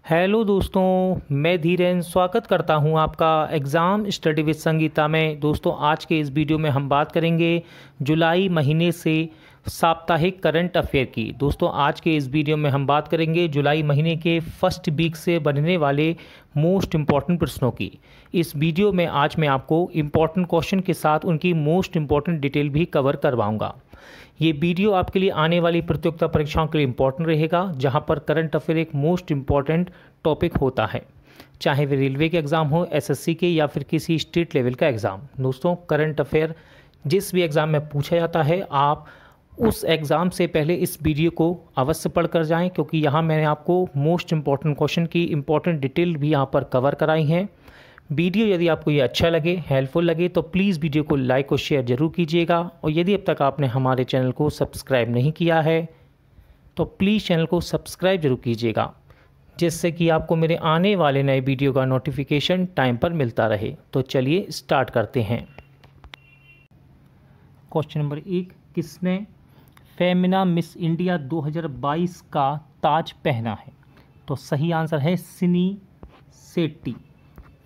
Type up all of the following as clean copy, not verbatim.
Hello दोस्तों, मैं धीरेन स्वागत करता हूं आपका एग्ज़ाम स्टडी विद संगीता में। दोस्तों, आज के इस वीडियो में हम बात करेंगे जुलाई महीने से साप्ताहिक करंट अफेयर की। दोस्तों, आज के इस वीडियो में हम बात करेंगे जुलाई महीने के फर्स्ट वीक से बनने वाले मोस्ट इम्पॉर्टेंट प्रश्नों की। इस वीडियो में आज मैं आपको इम्पॉर्टेंट क्वेश्चन के साथ उनकी मोस्ट इम्पॉर्टेंट डिटेल भी कवर करवाऊँगा। ये वीडियो आपके लिए आने वाली प्रतियोगिता परीक्षाओं के लिए इम्पोर्टेंट रहेगा, जहां पर करंट अफेयर एक मोस्ट इम्पॉर्टेंट टॉपिक होता है, चाहे वे रेलवे के एग्ज़ाम हो, एसएससी के या फिर किसी स्टेट लेवल का एग्ज़ाम। दोस्तों, करंट अफेयर जिस भी एग्ज़ाम में पूछा जाता है, आप उस एग्ज़ाम से पहले इस वीडियो को अवश्य पढ़ कर जाएँ, क्योंकि यहाँ मैंने आपको मोस्ट इम्पॉर्टेंट क्वेश्चन की इम्पॉर्टेंट डिटेल भी यहाँ पर कवर कराई हैं। वीडियो यदि आपको ये अच्छा लगे, हेल्पफुल लगे, तो प्लीज़ वीडियो को लाइक और शेयर ज़रूर कीजिएगा। और यदि अब तक आपने हमारे चैनल को सब्सक्राइब नहीं किया है तो प्लीज़ चैनल को सब्सक्राइब जरूर कीजिएगा, जिससे कि आपको मेरे आने वाले नए वीडियो का नोटिफिकेशन टाइम पर मिलता रहे। तो चलिए स्टार्ट करते हैं। क्वेश्चन नंबर 1, किसने फेमिना मिस इंडिया 2022 का ताज पहना है? तो सही आंसर है सिनी सेट्टी।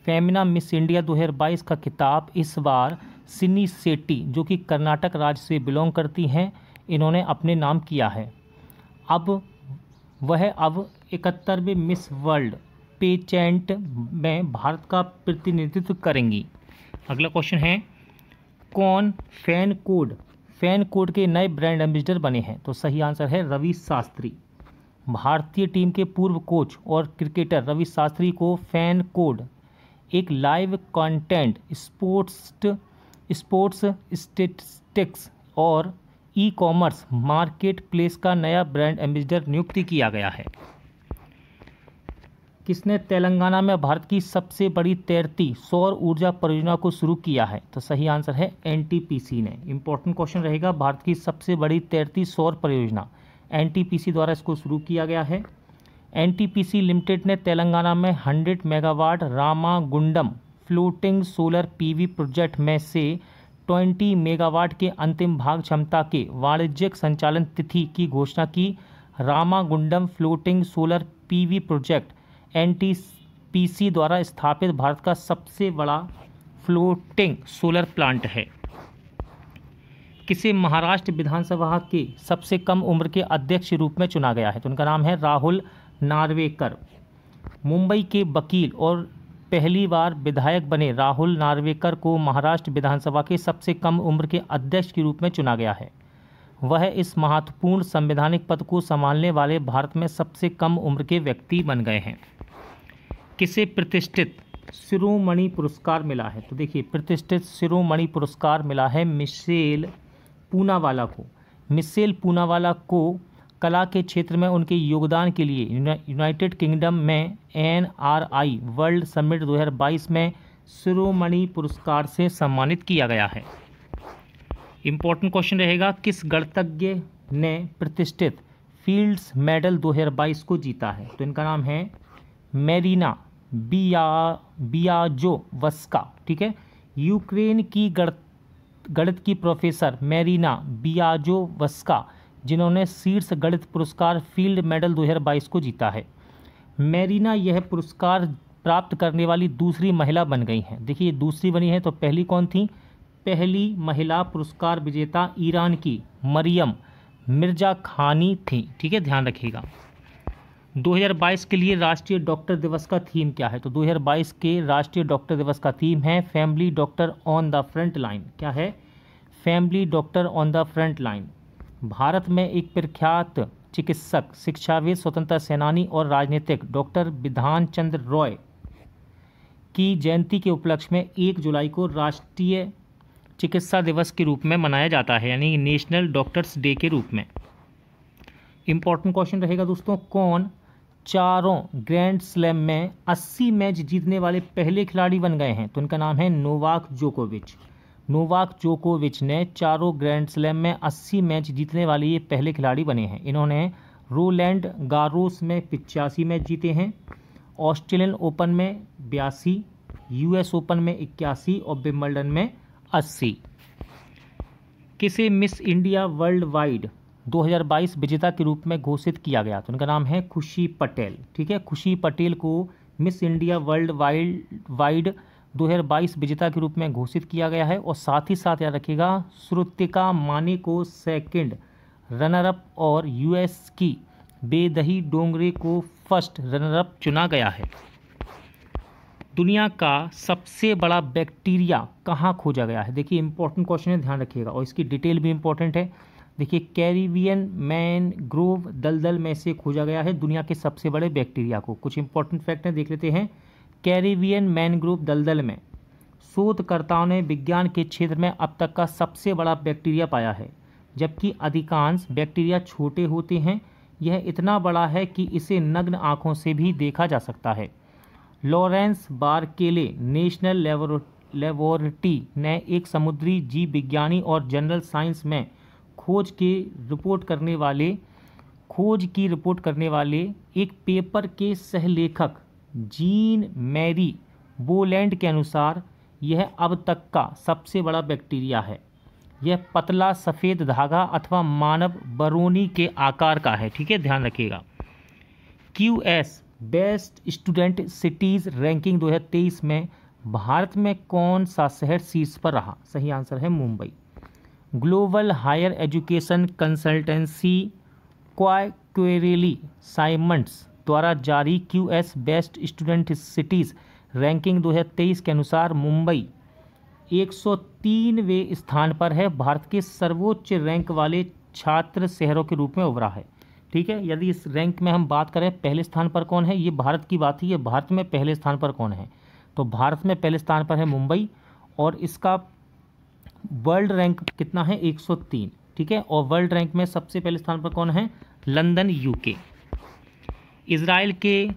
फेमिना मिस इंडिया 2022 का खिताब इस बार सिनी सेट्टी, जो कि कर्नाटक राज्य से बिलोंग करती हैं, इन्होंने अपने नाम किया है। अब 71वें मिस वर्ल्ड पेजेंट में भारत का प्रतिनिधित्व करेंगी। अगला क्वेश्चन है, कौन फैन कोड के नए ब्रांड एम्बेसडर बने हैं? तो सही आंसर है रवि शास्त्री। भारतीय टीम के पूर्व कोच और क्रिकेटर रवि शास्त्री को फैन कोड, एक लाइव कंटेंट स्पोर्ट्स स्टैटिस्टिक्स और ई कॉमर्स मार्केट प्लेस का नया ब्रांड एम्बेसडर नियुक्त किया गया है। किसने तेलंगाना में भारत की सबसे बड़ी तैरती सौर ऊर्जा परियोजना को शुरू किया है? तो सही आंसर है एनटीपीसी ने। इंपॉर्टेंट क्वेश्चन रहेगा, भारत की सबसे बड़ी तैरती सौर परियोजना एनटीपीसी द्वारा इसको शुरू किया गया है। एनटीपीसी लिमिटेड ने तेलंगाना में 100 megawatt Ramagundam floating solar PV project में से 20 मेगावाट के अंतिम भाग क्षमता के वाणिज्यिक संचालन तिथि की घोषणा की। Ramagundam floating solar PV project NTPC द्वारा स्थापित भारत का सबसे बड़ा फ्लोटिंग सोलर प्लांट है। किसे महाराष्ट्र विधानसभा के सबसे कम उम्र के अध्यक्ष के रूप में चुना गया है? तो उनका नाम है राहुल नार्वेकर। मुंबई के वकील और पहली बार विधायक बने राहुल नार्वेकर को महाराष्ट्र विधानसभा के सबसे कम उम्र के अध्यक्ष के रूप में चुना गया है। वह इस महत्वपूर्ण संवैधानिक पद को संभालने वाले भारत में सबसे कम उम्र के व्यक्ति बन गए हैं। किसे प्रतिष्ठित शिरोमणि पुरस्कार मिला है? तो देखिए, प्रतिष्ठित शिरोमणि पुरस्कार मिला है मिशेल पूनावाला को। मिशेल पूनावाला को कला के क्षेत्र में उनके योगदान के लिए यूनाइटेड किंगडम में NRI वर्ल्ड समिट 2022 में शिरोमणि पुरस्कार से सम्मानित किया गया है। इम्पोर्टेंट क्वेश्चन रहेगा, किस गणितज्ञ ने प्रतिष्ठित फील्ड्स मेडल 2022 को जीता है? तो इनका नाम है मेरीना बियाजोवस्का। ठीक है, यूक्रेन की गणित की प्रोफेसर मेरीना बियाजोवस्का, जिन्होंने शीर्ष गणित पुरस्कार फील्ड मेडल 2022 को जीता है। मेरीना यह पुरस्कार प्राप्त करने वाली दूसरी महिला बन गई हैं। देखिए, दूसरी बनी है, तो पहली कौन थी? पहली महिला पुरस्कार विजेता ईरान की मरियम मिर्जा खानी थी। ठीक है, ध्यान रखिएगा। 2022 के लिए राष्ट्रीय डॉक्टर दिवस का थीम क्या है? तो 2022 के राष्ट्रीय डॉक्टर दिवस का थीम है family doctor on the front line. क्या है? Family doctor on the front line. Bharat में एक प्रख्यात चिकित्सक, शिक्षाविद, स्वतंत्रता सेनानी और राजनीतिक डॉक्टर बिधान चंद्र रॉय की जयंती के उपलक्ष्य में 1 जुलाई को राष्ट्रीय चिकित्सा दिवस के रूप में मनाया जाता है, यानी नेशनल डॉक्टर्स डे के रूप में। इंपॉर्टेंट क्वेश्चन रहेगा दोस्तों, कौन चारों ग्रैंड स्लैम में 80 मैच जीतने वाले पहले खिलाड़ी बन गए हैं? तो उनका नाम है नोवाक जोकोविच। नोवाक जोकोविच ने चारों ग्रैंड स्लैम में 80 मैच जीतने वाले ये पहले खिलाड़ी बने हैं। इन्होंने रोलैंड गारोस में 85 मैच जीते हैं, ऑस्ट्रेलियन ओपन में 82, US ओपन में 81 और विंबलडन में 80। किसे मिस इंडिया वर्ल्ड वाइड 2022 विजेता के रूप में घोषित किया गया। तो उनका नाम है खुशी पटेल। ठीक है, खुशी पटेल को मिस इंडिया वर्ल्ड वाइड 2022 विजेता के रूप में घोषित किया गया है। और साथ ही साथ याद रखिएगा, श्रुतिका माने को सेकंड रनर अप और यूएस की बेदही डोंगरे को फर्स्ट रनर अप चुना गया है। दुनिया का सबसे बड़ा बैक्टीरिया कहाँ खोजा गया है? देखिए इंपॉर्टेंट क्वेश्चन है, ध्यान रखिएगा, और इसकी डिटेल भी इंपॉर्टेंट है। देखिए कैरिबियन मैनग्रोव दलदल में से खोजा गया है दुनिया के सबसे बड़े बैक्टीरिया को। कुछ इंपॉर्टेंट फैक्ट हैं, देख लेते हैं। कैरिबियन मैनग्रोव दलदल में शोधकर्ताओं ने विज्ञान के क्षेत्र में अब तक का सबसे बड़ा बैक्टीरिया पाया है। जबकि अधिकांश बैक्टीरिया छोटे होते हैं, यह इतना बड़ा है कि इसे नग्न आँखों से भी देखा जा सकता है। लॉरेंस बारकेले नेशनल लेबोरेटरी ने एक समुद्री जीव विज्ञानी और जनरल साइंस में खोज की रिपोर्ट करने वाले एक पेपर के सहलेखक जीन मैरी बोलैंड के अनुसार यह अब तक का सबसे बड़ा बैक्टीरिया है। यह पतला सफ़ेद धागा अथवा मानव बरौनी के आकार का है। ठीक है, ध्यान रखिएगा। QS best student cities ranking 2023 में भारत में कौन सा शहर शीर्ष पर रहा? सही आंसर है Mumbai. Global higher education consultancy Quacquarelli Symonds द्वारा जारी QS best student cities ranking 2023 के अनुसार मुंबई 103वें स्थान पर है। भारत के सर्वोच्च रैंक वाले छात्र शहरों के रूप में उभरा है। ठीक है, यदि इस रैंक में हम बात करें पहले स्थान पर कौन है, ये भारत की बात ही है। भारत में पहले स्थान पर कौन है? तो भारत में पहले स्थान पर है मुंबई, और इसका वर्ल्ड रैंक कितना है? 103। ठीक है, और वर्ल्ड रैंक में सबसे पहले स्थान पर कौन है? London, UK। इजराइल के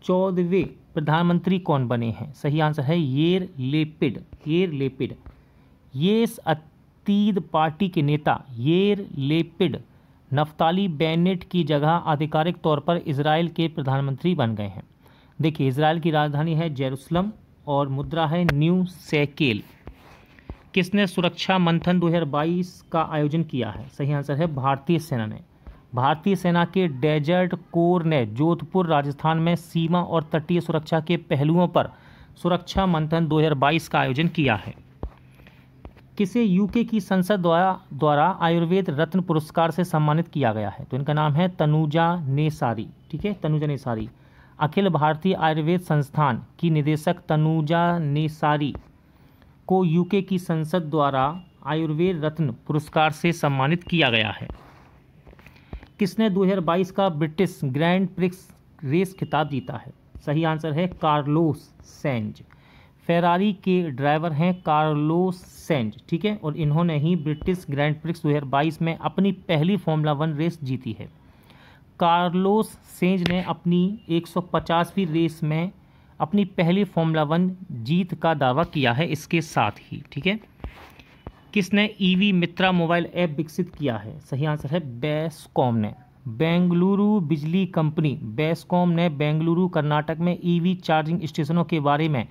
14वें प्रधानमंत्री कौन बने हैं? सही आंसर है येर लेपिड। येस अतीद पार्टी के नेता येर लेपिड नफ्ताली बेनेट की जगह आधिकारिक तौर पर इजराइल के प्रधानमंत्री बन गए हैं। देखिए इजराइल की राजधानी है जेरूसलम और मुद्रा है न्यू शेकेल। किसने सुरक्षा मंथन 2022 का आयोजन किया है? सही आंसर है भारतीय सेना ने। भारतीय सेना के डेजर्ट कोर ने जोधपुर राजस्थान में सीमा और तटीय सुरक्षा के पहलुओं पर सुरक्षा मंथन 2022 का आयोजन किया है। किसे UK की संसद द्वारा आयुर्वेद रत्न पुरस्कार से सम्मानित किया गया है? तो इनका नाम है तनुजा नेसारी। ठीक है, तनुजा नेसारी। अखिल भारतीय आयुर्वेद संस्थान की निदेशक तनुजा नेसारी को UK की संसद द्वारा आयुर्वेद रत्न पुरस्कार से सम्मानित किया गया है। किसने 2022 का ब्रिटिश ग्रैंड प्रिक्स रेस खिताब जीता है? सही आंसर है कार्लोस सेंज। फेरारी के ड्राइवर हैं कार्लोस सेंज। ठीक है, और इन्होंने ही ब्रिटिश ग्रैंड प्रिक्स 2022 में अपनी पहली फॉर्मूला 1 रेस जीती है। कार्लोस सेंज ने अपनी 150वीं रेस में अपनी पहली फॉर्मूला 1 जीत का दावा किया है इसके साथ ही। ठीक है, किसने EV मित्रा मोबाइल ऐप विकसित किया है? सही आंसर है बेस्कॉम ने। बेंगलुरु बिजली कंपनी बेस्कॉम ने बेंगलुरु कर्नाटक में EV चार्जिंग स्टेशनों के बारे में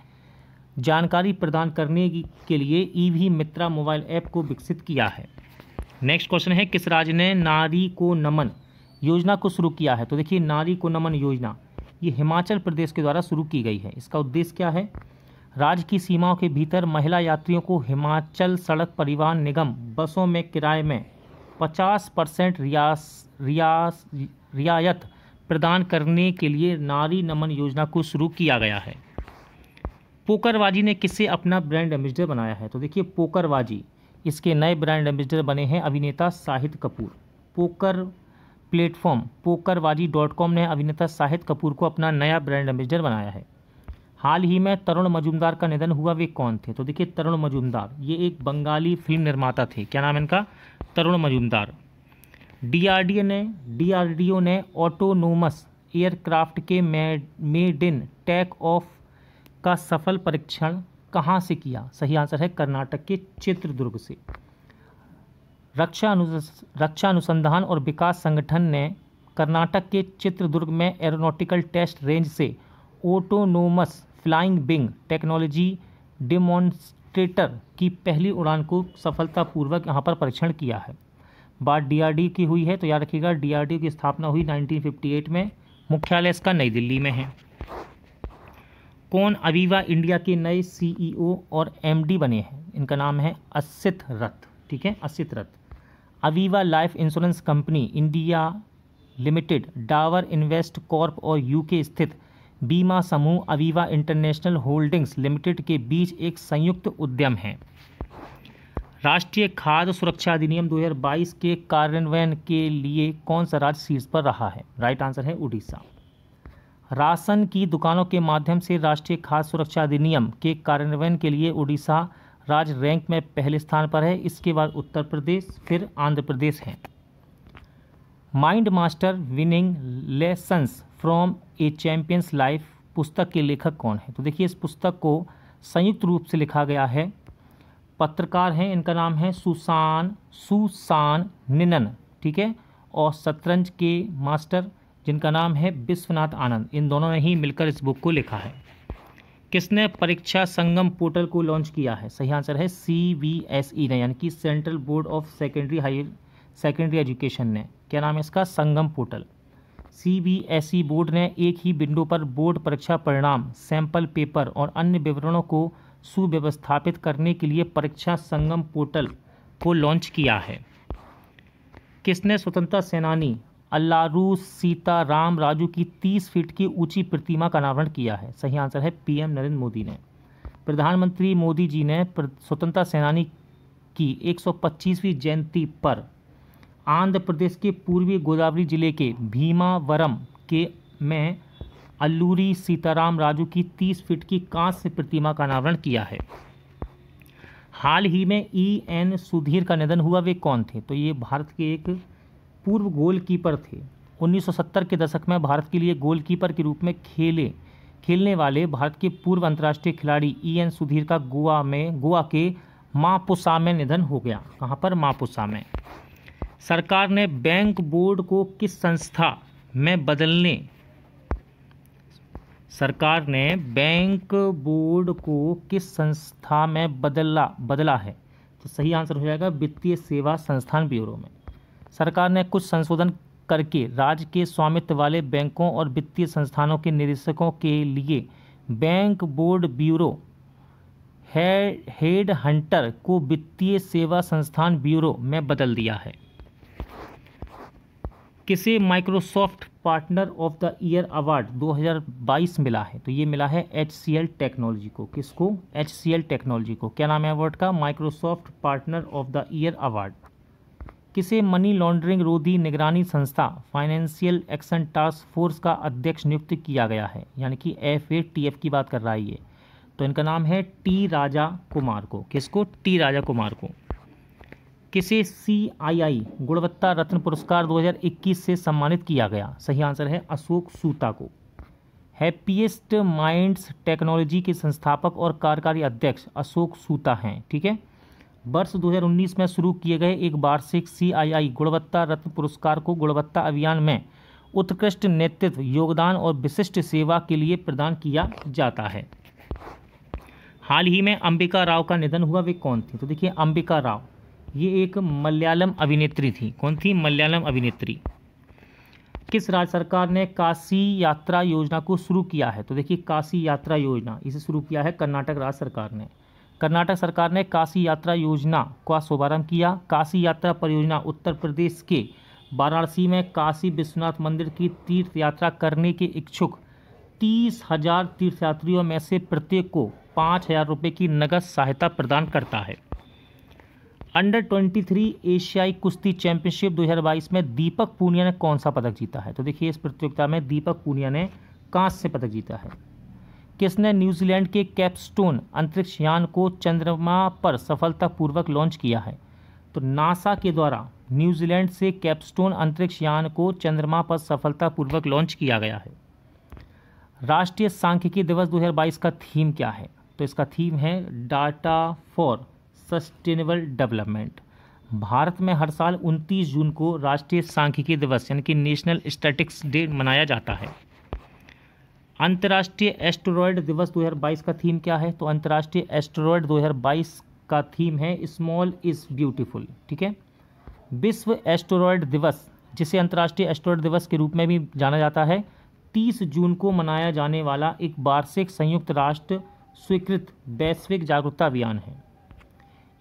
जानकारी प्रदान करने के लिए EV मित्रा मोबाइल ऐप को विकसित किया है। नेक्स्ट क्वेश्चन है, किस राज्य ने नारी को नमन योजना को शुरू किया है? तो देखिए नारी को नमन योजना ये हिमाचल प्रदेश के द्वारा शुरू की गई है। इसका उद्देश्य क्या है? राज्य की सीमाओं के भीतर महिला यात्रियों को हिमाचल सड़क परिवहन निगम बसों में किराए में 50% रियायत प्रदान करने के लिए नारी नमन योजना को शुरू किया गया है। पोकरबाजी ने किसे अपना ब्रांड एम्बेसडर बनाया है? तो देखिए पोकरबाजी इसके नए ब्रांड एम्बेसडर बने हैं अभिनेता Shahid Kapoor. Poker platform pokerbazi.com ने अभिनेता शाहिद कपूर को अपना नया ब्रांड एम्बेसडर बनाया है। हाल ही में तरुण मजूमदार का निधन हुआ, वे कौन थे? तो देखिए तरुण मजूमदार ये एक बंगाली फिल्म निर्माता थे। क्या नाम है इनका? तरुण मजूमदार। DRDO ने ऑटोनोमस एयरक्राफ्ट के मेड इन टेक ऑफ का सफल परीक्षण कहाँ से किया? सही आंसर है कर्नाटक के चित्रदुर्ग से। रक्षा अनुसंधान और विकास संगठन ने कर्नाटक के चित्रदुर्ग में एरोनॉटिकल टेस्ट रेंज से autonomous flying wing technology demonstrator की पहली उड़ान को सफलतापूर्वक यहाँ पर परीक्षण किया है। बात डीआरडीओ की हुई है तो याद रखिएगा डीआरडीओ की स्थापना हुई 1958 में, मुख्यालय इसका नई दिल्ली में है। कौन अवीवा इंडिया के नए सीईओ और एमडी बने हैं? इनका नाम है असित रथ, ठीक है, Asit Rath. Aviva life insurance company India limited, Dabur invest corp और यूके स्थित बीमा समूह अवीवा इंटरनेशनल होल्डिंग्स लिमिटेड के बीच एक संयुक्त उद्यम है। राष्ट्रीय खाद्य सुरक्षा अधिनियम 2022 के कार्यान्वयन के लिए कौन सा राज्य शीर्ष पर रहा है? राइट आंसर है उड़ीसा। राशन की दुकानों के माध्यम से राष्ट्रीय खाद्य सुरक्षा अधिनियम के कार्यान्वयन के लिए उड़ीसा राज्य रैंक में पहले स्थान पर है। इसके बाद उत्तर प्रदेश, फिर आंध्र प्रदेश है। Mind master winning lessons from A champions life पुस्तक के लेखक कौन है? तो देखिए इस पुस्तक को संयुक्त रूप से लिखा गया है, पत्रकार हैं, इनका नाम है सुसान निनन, ठीक है, और शतरंज के मास्टर जिनका नाम है विश्वनाथ आनंद, इन दोनों ने ही मिलकर इस बुक को लिखा है। किसने परीक्षा संगम पोर्टल को लॉन्च किया है? सही आंसर है CBSE ने, यानी कि central board of secondary education ने। क्या नाम है इसका? संगम पोर्टल। CBSE बोर्ड ने एक ही विंडो पर बोर्ड परीक्षा परिणाम, सैंपल पेपर और अन्य विवरणों को सुव्यवस्थापित करने के लिए परीक्षा संगम पोर्टल को लॉन्च किया है। किसने स्वतंत्रता सेनानी अल्लारू सीताराम राजू की 30 फीट की ऊंची प्रतिमा का अनावरण किया है? सही आंसर है PM नरेंद्र मोदी ने। प्रधानमंत्री मोदी जी ने स्वतंत्रता सेनानी की 125वीं जयंती पर आंध्र प्रदेश के पूर्वी गोदावरी जिले के भीमावरम के में अल्लूरी सीताराम राजू की 30 फीट की कांस्य प्रतिमा का अनावरण किया है। हाल ही में EN सुधीर का निधन हुआ, वे कौन थे? तो ये भारत के एक पूर्व गोलकीपर थे। 1970 के दशक में भारत के लिए गोलकीपर के रूप में खेलने वाले भारत के पूर्व अंतर्राष्ट्रीय खिलाड़ी EN सुधीर का गोवा के मापुसा में निधन हो गया। कहाँ पर? मापुसा में। सरकार ने बैंक बोर्ड को किस संस्था में बदला है? तो सही आंसर हो जाएगा वित्तीय सेवा संस्थान ब्यूरो में। सरकार ने कुछ संशोधन करके राज्य के स्वामित्व वाले बैंकों और वित्तीय संस्थानों के निदेशकों के लिए bank board bureau head Hunter को वित्तीय सेवा संस्थान ब्यूरो में बदल दिया है। किसे Microsoft partner of the year award 2022 मिला है? तो ये मिला है HCL टेक्नोलॉजी को। किसको? HCL टेक्नोलॉजी को। क्या नाम है अवार्ड का? Microsoft partner of the year award. किसे मनी लॉन्ड्रिंग रोधी निगरानी संस्था फाइनेंशियल एक्शन टास्क फोर्स का अध्यक्ष नियुक्त किया गया है? यानी कि FATF की बात कर रहा है ये। तो इनका नाम है T राजा कुमार को। किसको? T राजा कुमार को। किसे CII गुणवत्ता रत्न पुरस्कार 2021 से सम्मानित किया गया? सही आंसर है अशोक सूता को। हैप्पीएस्ट माइंड्स टेक्नोलॉजी के संस्थापक और कार्यकारी अध्यक्ष अशोक सूता हैं, ठीक है। वर्ष 2019 में शुरू किए गए एक वार्षिक CII गुणवत्ता रत्न पुरस्कार को गुणवत्ता अभियान में उत्कृष्ट नेतृत्व, योगदान और विशिष्ट सेवा के लिए प्रदान किया जाता है। हाल ही में अंबिका राव का निधन हुआ, वे कौन थी? तो देखिए अंबिका राव ये एक मलयालम अभिनेत्री थी। कौन थी? मलयालम अभिनेत्री। किस राज्य सरकार ने काशी यात्रा योजना को शुरू किया है? तो देखिए काशी यात्रा योजना इसे शुरू किया है कर्नाटक राज्य सरकार ने। कर्नाटक सरकार ने काशी यात्रा योजना का शुभारंभ किया। काशी यात्रा परियोजना उत्तर प्रदेश के वाराणसी में काशी विश्वनाथ मंदिर की तीर्थ यात्रा करने के इच्छुक 30,000 तीर्थयात्रियों में से प्रत्येक को 5,000 रुपये की नगद सहायता प्रदान करता है। अंडर 23 एशियाई कुश्ती चैंपियनशिप 2022 में दीपक पूनिया ने कौन सा पदक जीता है? तो देखिए इस प्रतियोगिता में दीपक पूनिया ने कांस्य पदक जीता है। किसने न्यूजीलैंड के कैपस्टोन अंतरिक्ष यान को चंद्रमा पर सफलतापूर्वक लॉन्च किया है? तो नासा के द्वारा न्यूजीलैंड से कैपस्टोन अंतरिक्ष यान को चंद्रमा पर सफलतापूर्वक लॉन्च किया गया है। राष्ट्रीय सांख्यिकी दिवस 2022 का थीम क्या है? तो इसका थीम है data for sustainable development. Bharat में हर साल 29 जून को राष्ट्रीय सांख्यिकी दिवस यानी कि नेशनल स्टैटिस्टिक्स डे मनाया जाता है। अंतर्राष्ट्रीय एस्टेरॉयड दिवस 2022 का थीम क्या है? तो अंतर्राष्ट्रीय एस्टेरॉयड 2022 का थीम है स्मॉल इज ब्यूटीफुल, ठीक है। विश्व एस्टेरॉयड दिवस, जिसे अंतर्राष्ट्रीय एस्टेरॉयड दिवस के रूप में भी जाना जाता है, 30 जून को मनाया जाने वाला एक वार्षिक संयुक्त राष्ट्र स्वीकृत वैश्विक जागरूकता अभियान है।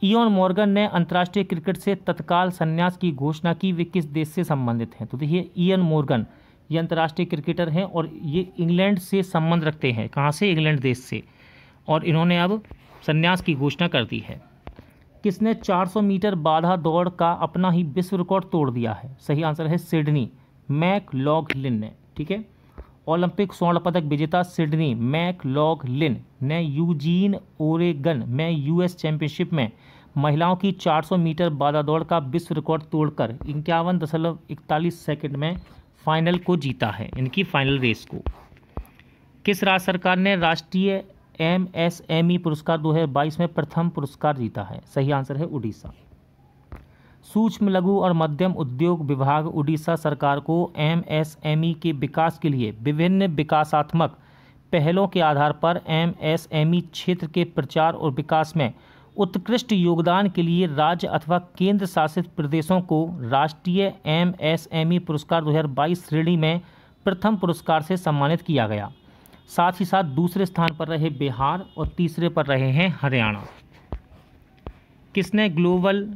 इयॉन मॉर्गन ने अंतर्राष्ट्रीय क्रिकेट से तत्काल संन्यास की घोषणा की। वे किस देश से संबंधित हैं? तो देखिए, इयॉन मॉर्गन ये अंतर्राष्ट्रीय क्रिकेटर हैं और ये इंग्लैंड से संबंध रखते हैं। कहाँ से? इंग्लैंड देश से। और इन्होंने अब संन्यास की घोषणा कर दी है। किसने 400 मीटर बाधा दौड़ का अपना ही विश्व रिकॉर्ड तोड़ दिया है? सही आंसर है सिडनी मैकलॉगलिन ने। ठीक है, ओलंपिक स्वर्ण पदक विजेता सिडनी मैकलॉगलिन ने यूजीन ओरेगन में यूएस चैंपियनशिप में महिलाओं की 400 मीटर बाधा दौड़ का विश्व रिकॉर्ड तोड़कर 51.41 सेकंड में फाइनल को जीता है, इनकी फाइनल रेस को। किस राज्य सरकार ने राष्ट्रीय एमएसएमई पुरस्कार 2022 में प्रथम पुरस्कार जीता है? सही आंसर है उड़ीसा। सूक्ष्म लघु और मध्यम उद्योग विभाग उड़ीसा सरकार को एमएसएमई के विकास के लिए विभिन्न विकासात्मक पहलों के आधार पर एमएसएमई क्षेत्र के प्रचार और विकास में उत्कृष्ट योगदान के लिए राज्य अथवा केंद्र शासित प्रदेशों को राष्ट्रीय एमएसएमई पुरस्कार 2022 श्रेणी में प्रथम पुरस्कार से सम्मानित किया गया। साथ ही साथ दूसरे स्थान पर रहे बिहार और तीसरे पर रहे हैं हरियाणा। किसने ग्लोबल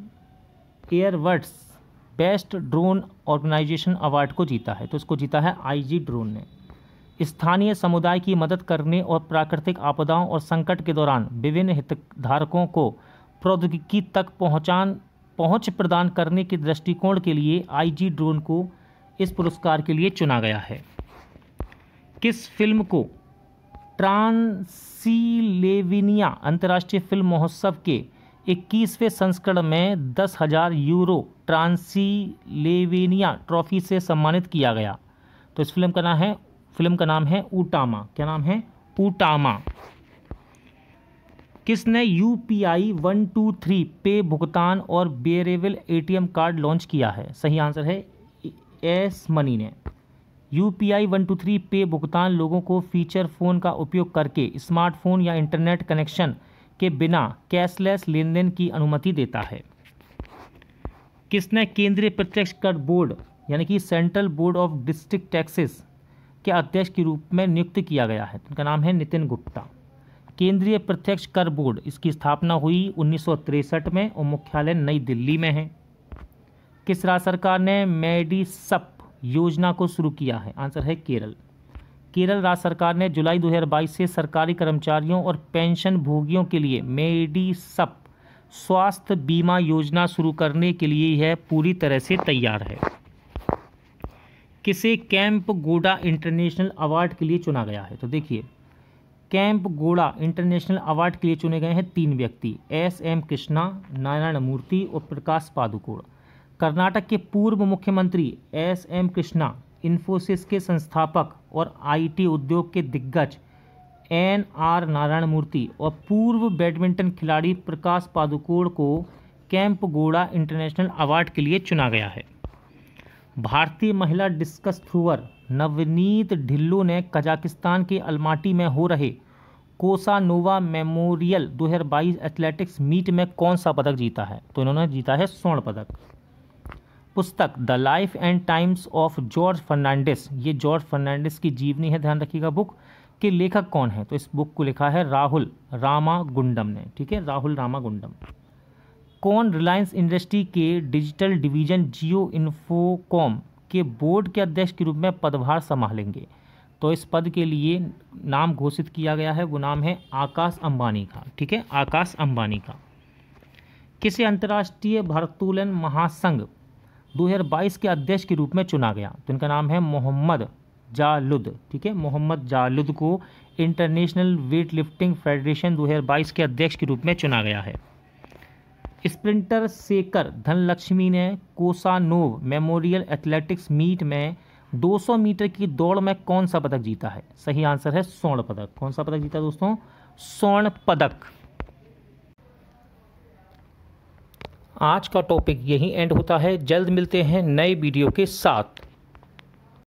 एयरवर्ड्स बेस्ट ड्रोन ऑर्गेनाइजेशन अवार्ड को जीता है? तो इसको जीता है आईजी ड्रोन ने। स्थानीय समुदाय की मदद करने और प्राकृतिक आपदाओं और संकट के दौरान विभिन्न हितधारकों को प्रौद्योगिकी तक पहुंच प्रदान करने के दृष्टिकोण के लिए आईजी ड्रोन को इस पुरस्कार के लिए चुना गया है। किस फिल्म को ट्रांसिल्वेनिया अंतर्राष्ट्रीय फिल्म महोत्सव के 21वें संस्करण में 10,000 यूरो ट्रांसिल्वेनिया ट्रॉफी से सम्मानित किया गया? तो इस फिल्म का नाम है उटामा। क्या नाम है? उटामा। किसने यूपीआई 123 पे भुगतान और वेरिएबल एटीएम कार्ड लॉन्च किया है? सही आंसर है एस मनी ने। यूपीआई 123 पे भुगतान लोगों को फीचर फ़ोन का उपयोग करके स्मार्टफोन या इंटरनेट कनेक्शन के बिना कैशलेस लेन देन की अनुमति देता है। किसने केंद्रीय प्रत्यक्ष कर बोर्ड यानी कि central board of district taxes के अध्यक्ष के रूप में नियुक्त किया गया है? उनका नाम है नितिन गुप्ता। केंद्रीय प्रत्यक्ष कर बोर्ड, इसकी स्थापना हुई 1963 में और मुख्यालय नई दिल्ली में है। किस राज्य सरकार ने मेडिसप योजना को शुरू किया है? आंसर है केरल। केरल राज्य सरकार ने जुलाई 2022 से सरकारी कर्मचारियों और पेंशन भोगियों के लिए मेडिसप स्वास्थ्य बीमा योजना शुरू करने के लिए यह पूरी तरह से तैयार है। किसे कैंप गोडा इंटरनेशनल अवार्ड के लिए चुना गया है? तो देखिए, कैंप गोडा इंटरनेशनल अवार्ड के लिए चुने गए हैं 3 व्यक्ति, एस.एम. कृष्णा, नारायण मूर्ति और प्रकाश पादुकोण। कर्नाटक के पूर्व मुख्यमंत्री एस.एम. कृष्णा, इन्फोसिस के संस्थापक और आईटी उद्योग के दिग्गज एन.आर. नारायण मूर्ति और पूर्व बैडमिंटन खिलाड़ी प्रकाश पादुकोण को कैंप गोडा इंटरनेशनल अवार्ड के लिए चुना गया है। भारतीय महिला डिस्कस थ्रोअर नवनीत ढिल्लो ने कजाकिस्तान के अलमाटी में हो रहे कोसानोवा मेमोरियल 2022 एथलेटिक्स मीट में कौन सा पदक जीता है? तो इन्होंने जीता है स्वर्ण पदक। पुस्तक the life and times of George Fernandes, ये जॉर्ज फर्नांडिस की जीवनी है, ध्यान रखिएगा। बुक के लेखक कौन है? तो इस बुक को लिखा है राहुल रामागुंडम ने। ठीक है, राहुल रामागुंडम। कौन रिलायंस इंडस्ट्री के डिजिटल डिवीजन जियो इन्फोकॉम के बोर्ड के अध्यक्ष के रूप में पदभार संभालेंगे? तो इस पद के लिए नाम घोषित किया गया है, वो नाम है आकाश अंबानी का। ठीक है, आकाश अंबानी का। किसे अंतर्राष्ट्रीय भारोत्तोलन महासंघ 2022 के अध्यक्ष के रूप में चुना गया? तो इनका नाम है मोहम्मद जालुद। ठीक है, मोहम्मद जालुद को इंटरनेशनल वेट लिफ्टिंग फेडरेशन 2022 के अध्यक्ष के रूप में चुना गया है। स्प्रिंटर शेखर धनलक्ष्मी ने कोसानोव मेमोरियल एथलेटिक्स मीट में 200 मीटर की दौड़ में कौन सा पदक जीता है? सही आंसर है स्वर्ण पदक। कौन सा पदक जीता दोस्तों? स्वर्ण पदक। आज का टॉपिक यहीं एंड होता है। जल्द मिलते हैं नए वीडियो के साथ।